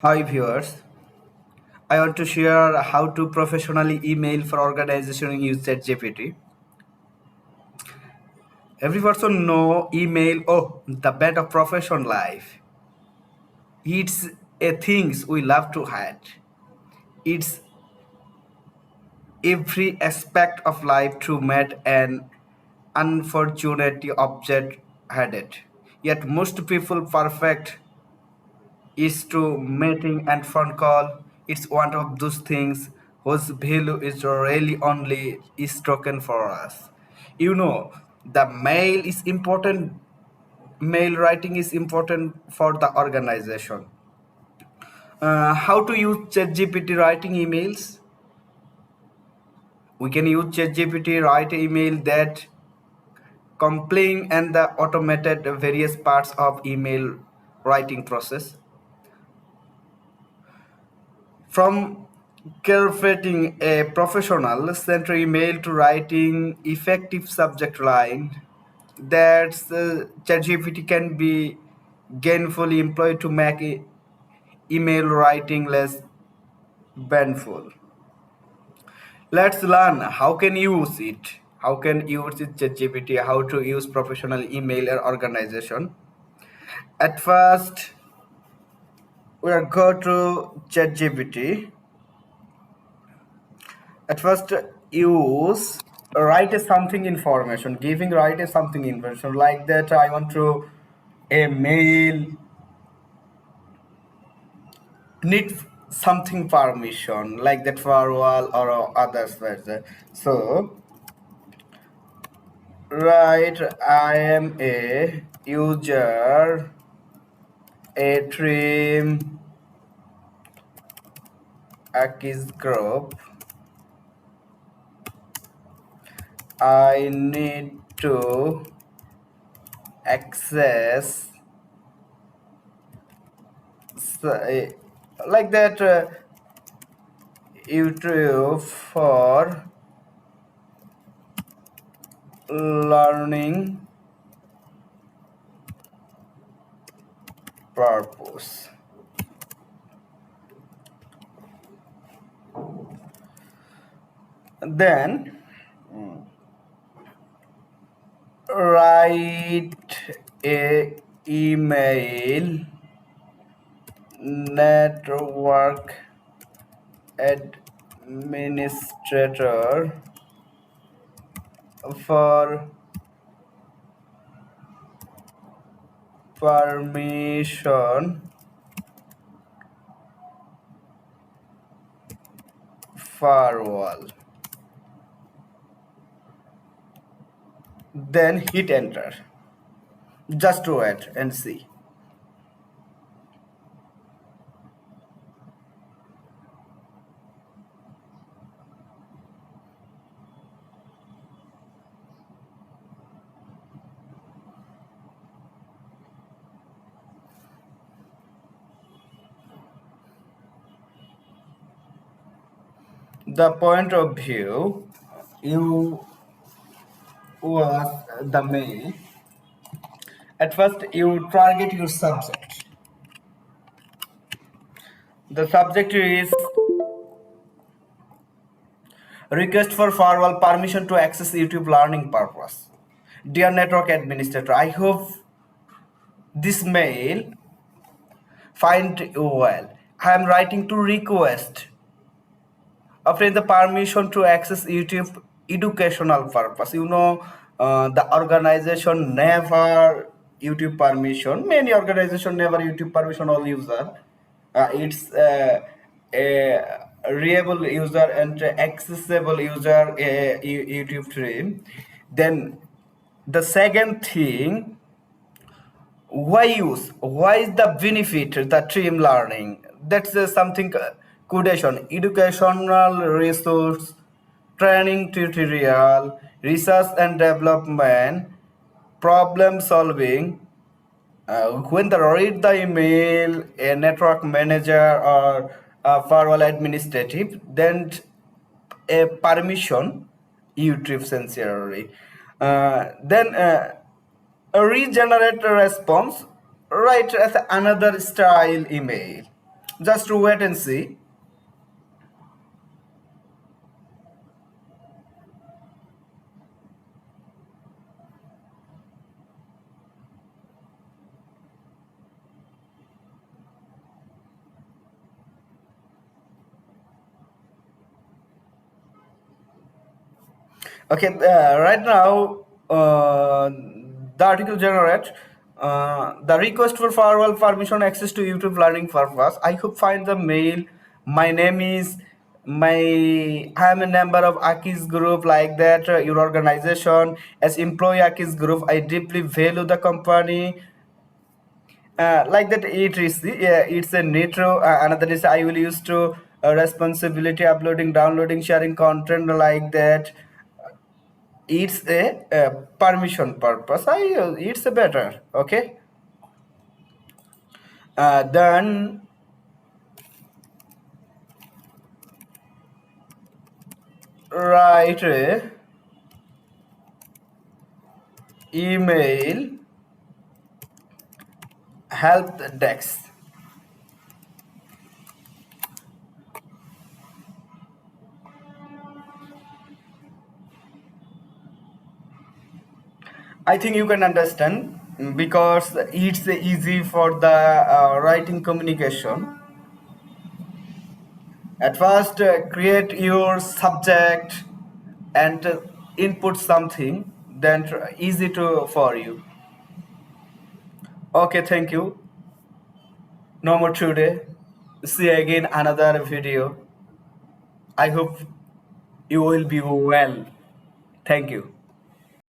Hi viewers, I want to share how to professionally email for organization use ChatGPT. Every person know email, oh, the bed of profession life. It's a things we love to hide. It's every aspect of life to meet an unfortunate object had it. Yet most people perfect is to meeting and phone call. It's one of those things whose value is really only is token for us. The mail is important. Mail writing is important for the organization. How to use ChatGPT writing emails? We can use ChatGPT write email that complying and the automated various parts of email writing process. From curating a professional central email to writing effective subject line, that ChatGPT can be gainfully employed to make email writing less painful. Let's learn how can you use it. How can you use it ChatGPT? How to use professional email organization? At first, we are go to ChatGPT. At first use write a something information, giving write a something information like that. I want to a mail need something permission like that firewall or others version. So write I am a user a trim Akis group. I need to access like that YouTube for learning purpose. Then write a email network administrator for permission firewall. Then hit enter. Just to wait and see. The point of view you was the mail. At first you target your subject. The subject is request for firewall permission to access YouTube learning purpose. Dear network administrator, I hope this mail find you well. I am writing to request obtain the permission to access YouTube educational purpose. The organization never YouTube permission. Many organization never YouTube permission all user. It's a reliable user and accessible user YouTube stream. Then the second thing, why use, why is the benefit the team learning, that's something codation educational resource training tutorial research and development problem solving. When the read the email a network manager or a firewall administrative, then a permission YouTube sincerely. Then regenerate a response, write as another style email. Just to wait and see. Okay, right now, the article generate the request for firewall permission access to YouTube learning purpose. I could find the mail. My name is I am a member of Aki's group, like that. Your organization as employee Aki's group. I deeply value the company. Like that, it's a nitro. Another is I will use to responsibility uploading, downloading, sharing content, like that. It's a permission purpose. It's a better. Okay. Then write email help desk. I think you can understand, because it's easy for the writing communication. At first, create your subject and input something, then easy to for you. Okay, thank you. No more today. See you again another video. I hope you will be well. Thank you.